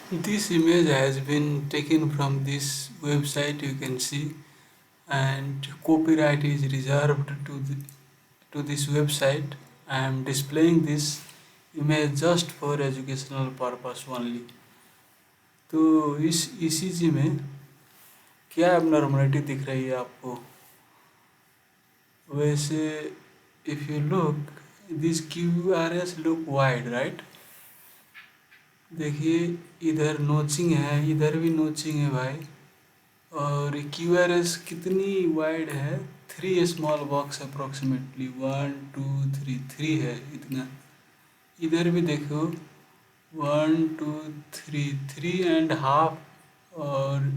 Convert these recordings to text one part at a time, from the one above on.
This image has been taken from this website, you can see, and copyright is reserved to this website. I am displaying this image just for educational purpose only. तो इस ECG में क्या abnormality दिख रही है आपको? वैसे if you look, these QRS look wide, right? देखिए इधर नोचिंग है, इधर भी नोचिंग है भाई। और QRS कितनी वाइड है? 3 स्मॉल बॉक्स अप्रोक्सीमेटली, 1 2 3, 3 है इतना। इधर भी देखो, 1 2 3, 3.5 और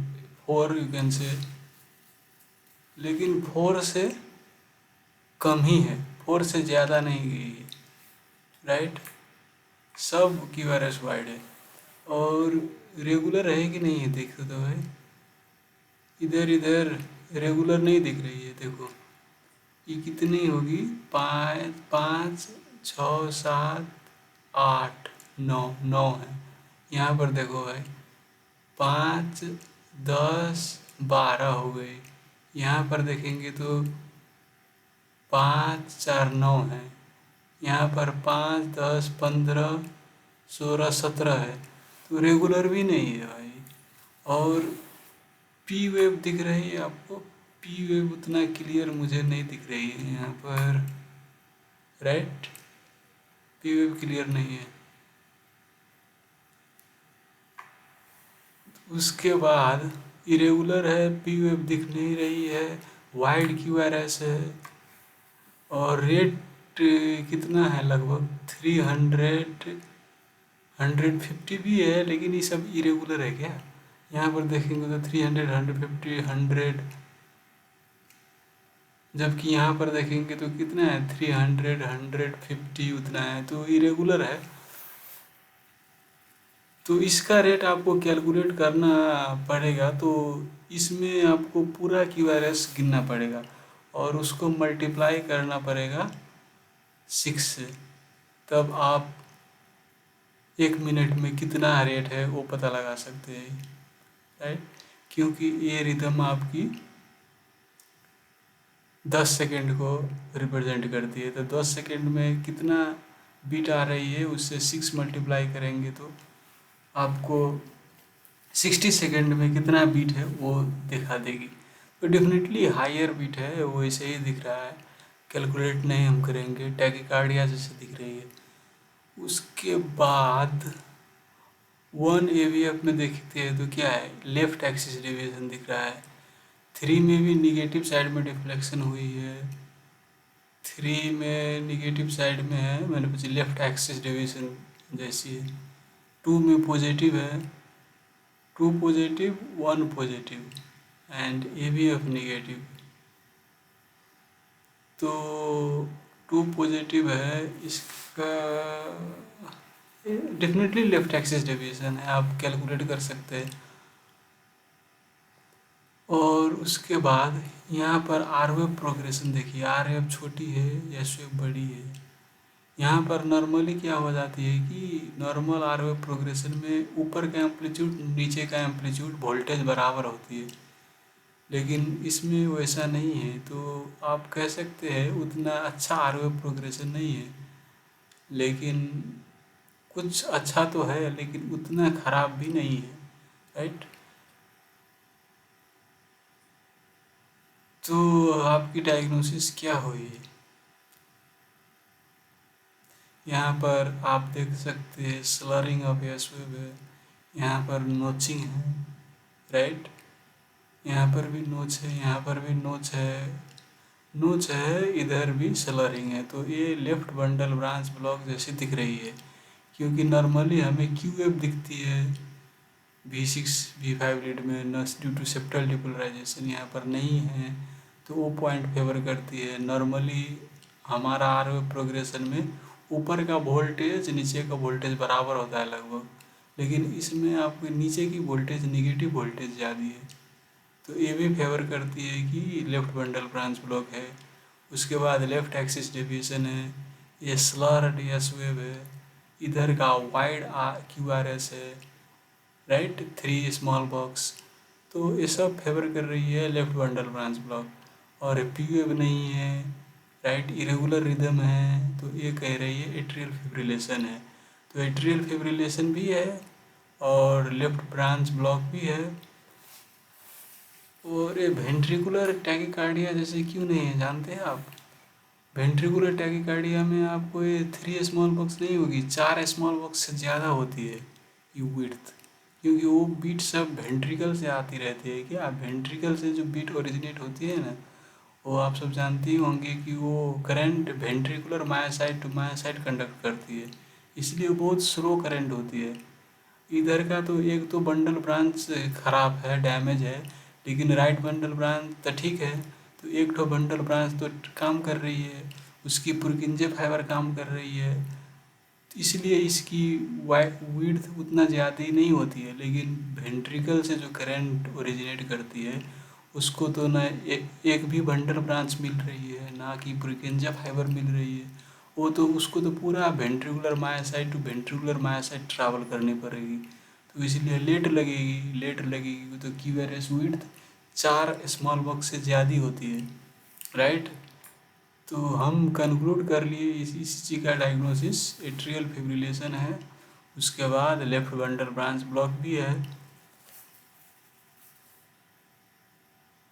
4 यू कैन से, लेकिन 4 से कम ही है, 4 से ज़्यादा नहीं गई है, राइट। सब QRS वाइड है और रेगुलर है कि नहीं है देखो तो भाई। इधर इधर रेगुलर नहीं दिख रही है, देखो ये कितनी होगी, 5 5 6 7 8 9, 9 है। यहाँ पर देखो भाई 5 10 12 हो गई। यहाँ पर देखेंगे तो 5 4 9 है। यहाँ पर 5 10 15 16 17 है, तो रेगुलर भी नहीं है भाई। और पी वेव दिख रही है आपको? पी वेव उतना क्लियर मुझे नहीं दिख रही है यहाँ पर, राइट। पी वेव क्लियर नहीं है। उसके बाद इरेगुलर है, पी वेव दिख नहीं रही है, वाइड QRS है और रेट कितना है, लगभग 300 150 भी है, लेकिन ये सब इरेगुलर है क्या? यहाँ पर देखेंगे तो 300 150 100, जबकि यहाँ पर देखेंगे तो कितना है, 300 150 उतना है, तो इरेगुलर है। तो इसका रेट आपको कैलकुलेट करना पड़ेगा। तो इसमें आपको पूरा QRS गिनना पड़ेगा और उसको मल्टीप्लाई करना पड़ेगा 6 से, तब आप 1 मिनट में कितना रेट है वो पता लगा सकते हैं, राइट। क्योंकि ये रिदम आपकी 10 सेकेंड को रिप्रेजेंट करती है, तो 10 सेकेंड में कितना बीट आ रही है उससे 6 मल्टीप्लाई करेंगे तो आपको 60 सेकेंड में कितना बीट है वो दिखा देगी। तो डेफिनेटली हायर बीट है, वो ऐसे ही दिख रहा है, कैलकुलेट नहीं हम करेंगे, टैकीकार्डिया जैसे दिख रही है। उसके बाद 1 AVF में देखते हैं तो क्या है, लेफ्ट एक्सिस डेविएशन दिख रहा है। 3 में भी निगेटिव साइड में डिफ्लेक्शन हुई है, 3 में निगेटिव साइड में है, मैंने पूछी लेफ्ट एक्सिस डेविएशन जैसी है। 2 में पॉजिटिव है, 2 positive 1 positive and AVF negative. तो 2 पॉजिटिव है, इसका डेफिनेटली लेफ्ट एक्सिस डेविएशन है, आप कैलकुलेट कर सकते हैं। और उसके बाद यहाँ पर आर वेव प्रोग्रेशन देखिए, आर वेव छोटी है, एस वेव बड़ी है। यहाँ पर नॉर्मली क्या हो जाती है कि नॉर्मल आर वेव प्रोग्रेशन में ऊपर का एम्पलीट्यूड नीचे का एम्पलीट्यूड वोल्टेज बराबर होती है, लेकिन इसमें वैसा नहीं है। तो आप कह सकते हैं उतना अच्छा आर वेव प्रोग्रेशन नहीं है, लेकिन कुछ अच्छा तो है, लेकिन उतना ख़राब भी नहीं है, राइट। तो आपकी डायग्नोसिस क्या हुई? यहाँ पर आप देख सकते हैं स्लरिंग ऑफ एस वेव है, यहाँ पर नोचिंग है, राइट। यहाँ पर भी नोच है, यहाँ पर भी नोच है, नोच है, इधर भी स्लरिंग है। तो ये लेफ्ट बंडल ब्रांच ब्लॉक जैसी दिख रही है, क्योंकि नॉर्मली हमें क्यू वेव दिखती है V6 V5 लीड में, नस ड्यू टू सेप्टल डिपोलराइजेशन यहाँ पर नहीं है, तो वो पॉइंट फेवर करती है। नॉर्मली हमारा आर वेव प्रोग्रेशन में ऊपर का वोल्टेज नीचे का वोल्टेज बराबर होता है लगभग, लेकिन इसमें आपके नीचे की वोल्टेज नेगेटिव वोल्टेज ज़्यादा है, तो ये भी फेवर करती है कि लेफ्ट बंडल ब्रांच ब्लॉक है। उसके बाद लेफ्ट एक्सिस डेविएशन है, ये स्लर्ड एस वेव है, इधर का वाइड QRS है, राइट, 3 स्मॉल बॉक्स। तो ये सब फेवर कर रही है लेफ्ट बंडल ब्रांच ब्लॉक। और पी वेव नहीं है, राइट, इरेगुलर रिदम है, तो ये कह रही है एट्रियल फिब्रिलेशन है। तो एट्रियल फिब्रिलेशन भी है और लेफ्ट ब्रांच ब्लॉक भी है। और ये वेंट्रिकुलर टैकीकार्डिया जैसे क्यों नहीं है जानते हैं आप? वेंट्रिकुलर टैकीकार्डिया में आपको ये 3 स्मॉल बॉक्स नहीं होगी, 4 स्मॉल बॉक्स से ज़्यादा होती है ये विड्थ। क्योंकि वो बीट सब वेंट्रिकल से आती रहती है। क्या वेंट्रिकल से जो बीट ओरिजिनेट होती है ना, वो आप सब जानते ही होंगे कि वो current ventricular myocyte to myocyte conduct करती है, इसलिए वो बहुत स्लो करंट होती है। इधर का तो एक तो बंडल ब्रांच खराब है, डैमेज है, लेकिन राइट बंडल ब्रांच तो ठीक है। तो एक तो बंडल ब्रांच तो काम कर रही है, उसकी पुरकिंजे फाइबर काम कर रही है, तो इसलिए इसकी विड्थ उतना ज़्यादा ही नहीं होती है। लेकिन वेंट्रिकल से जो करंट ओरिजिनेट करती है उसको तो ना एक भी बंडल ब्रांच मिल रही है, ना कि पुरकिंजा फाइबर मिल रही है। वो तो उसको तो पूरा ventricular myocyte to ventricular myocyte travel करनी पड़ेगी, तो इसलिए लेट लगेगी तो क्यूआरएस विड्थ 4 स्मॉल बॉक्स से ज़्यादा होती है, राइट। तो हम कंक्लूड कर लिए इस चीज़ का डायग्नोसिस एट्रियल फिब्रिलेशन है। उसके बाद लेफ्ट बंडल ब्रांच ब्लॉक भी है।